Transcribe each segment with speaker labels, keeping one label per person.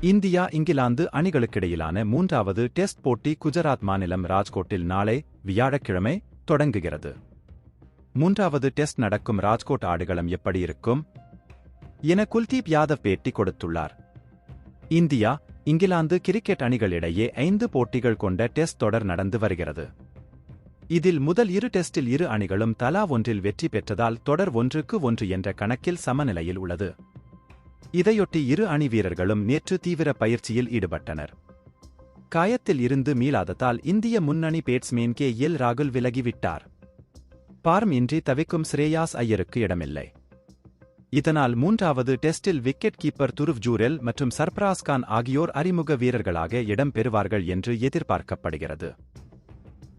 Speaker 1: India England அணிகளுக்கிடையிலான மூன்றாவது test போட்டி குஜராத் மாநிலம் ராஜ்கோட்டில் நாளை வியாழக்கிழமை தொடங்குகிறது. மூன்றாவது டெஸ்ட் நடக்கும் ராஜ்கோட் ஆடுகளம் எப்படி இருக்கும் என குல்தீப் யாதவ் பேட்டி கொடுத்துள்ளார். இந்தியா இங்கிலாந்து கிரிக்கெட் அணிகளிடையே 5 போட்டிகள் கொண்ட டெஸ்ட் தொடர் நடந்து வருகிறது. இதில் முதல் 2 டெஸ்டில் இரு அணிகளும் தலா ஒன்றில் வெற்றி பெற்றதால் தொடர் 1-1 என்ற கணக்கில் சமநிலையில் உள்ளது. இதையொட்டி இரு அணி வீரர்களும் நேற்று தீவிர பயிற்சியில் ஈடுபட்டனர். காயத்தில் இருந்து மீளாததால் இந்திய முன்னணி பேட்ஸ்மேன் KL ராகுல் விலகிவிட்டார். பார்ம் இன்றி தவிக்கும் ஸ்ரேயாஸ் ஐயருக்கு இடமில்லை. இதனால் மூன்றாவது டெஸ்டில் விக்கெட் கீப்பர் துருவ் ஜூரெல் மற்றும் சர்பராஸ் கான் ஆகியோர் அறிமுக வீரர்களாக இடம் பெறுவார்கள் என்று எதிர்பார்க்கப்படுகிறது.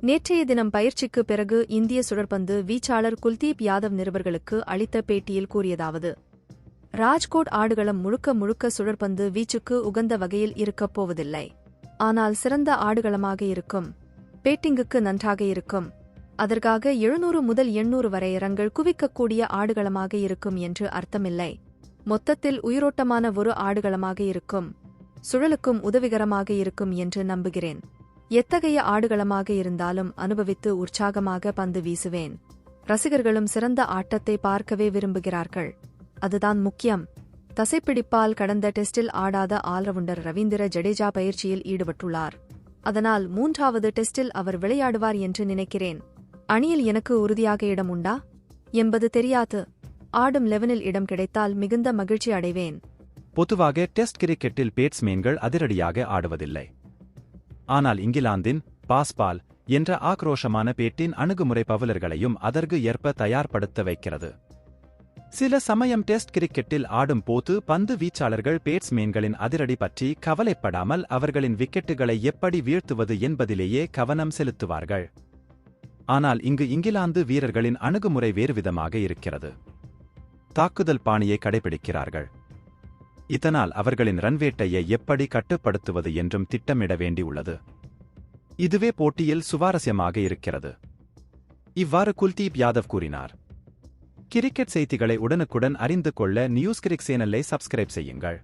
Speaker 2: நேற்றைய தினம் பயிற்சிக்கு பிறகு இந்திய சுழற்பந்து வீச்சாளர் குல்தீப் யாதவ் நிருபர்களுக்கு அளித்த பேட்டியில் கூறியதாவது: ராஜ்கோட் ஆடுகளம் முழுக்க சுழற்பந்து வீச்சுக்கு உகந்த வகையில் இருக்கப் போவதில்லை. ஆனால் சிறந்த ஆடுகளமாக இருக்கும். பேட்டிங்குக்கு நன்றாக இருக்கும். அதற்காக 700 முதல் 800 வரை ரன்கள் குவிக்கக்கூடிய ஆடுகளமாக இருக்கும் என்று அர்த்தமில்லை. மொத்தத்தில் உயிரோட்டமான ஒரு ஆடுகளமாக இருக்கும். சுழலுக்கும் உதவிகரமாக இருக்கும் என்று நம்புகிறேன். எத்தகைய ஆடுகளமாக இருந்தாலும் அனுபவித்து உற்சாகமாக பந்து வீசுவேன். ரசிகர்களும் சிறந்த ஆட்டத்தை பார்க்கவே விரும்புகிறார்கள். அதுதான் முக்கியம். தசைப்பிடிப்பால் கடந்த டெஸ்டில் ஆடாத ஆல்ரவுண்டர் ரவீந்திர ஜடேஜா பயிற்சியில் ஈடுபட்டுள்ளார். அதனால் மூன்றாவது டெஸ்டில் அவர் விளையாடுவார் என்று நினைக்கிறேன். அணியில் எனக்கு உறுதியாக இடம் உண்டா என்பது தெரியாது. ஆடும் 11இல் இடம் கிடைத்தால் மிகுந்த மகிழ்ச்சி அடைவேன்.
Speaker 1: பொதுவாக டெஸ்ட் கிரிக்கெட்டில் பேட்ஸ்மேன்கள் அதிரடியாக ஆடுவதில்லை. ஆனால் இங்கிலாந்தின் பாஸ்பால் என்ற ஆக்ரோஷமான பேட்டின் அணுகுமுறை பவுலர்களையும் அதற்கு ஏற்ப தயார்படுத்த வைக்கிறது. சில சமயம் டெஸ்ட் கிரிக்கெட்டில் ஆடும் போது பந்து வீச்சாளர்கள் பேட்ஸ்மேன்களின் அதிரடி பற்றி கவலைப்படாமல் அவர்களின் விக்கெட்டுகளை எப்படி வீழ்த்துவது என்பதிலேயே கவனம் செலுத்துவார்கள். ஆனால் இங்கு இங்கிலாந்து வீரர்களின் அணுகுமுறை வேறுவிதமாக இருக்கிறது. தாக்குதல் பாணியை கடைபிடிக்கிறார்கள். இதனால் அவர்களின் ரன்வேட்டையை எப்படி கட்டுப்படுத்துவது என்றும் திட்டமிட வேண்டியுள்ளது. இதுவே போட்டியில் சுவாரஸ்யமாக இருக்கிறது. இவ்வாறு குல்தீப் யாதவ் கூறினார். கிரிக்கெட் செய்திகளை உடனுக்குடன் அறிந்து கொள்ள நியூஸ் கிரிக் சேனலை சப்ஸ்கிரைப் செய்யுங்கள்.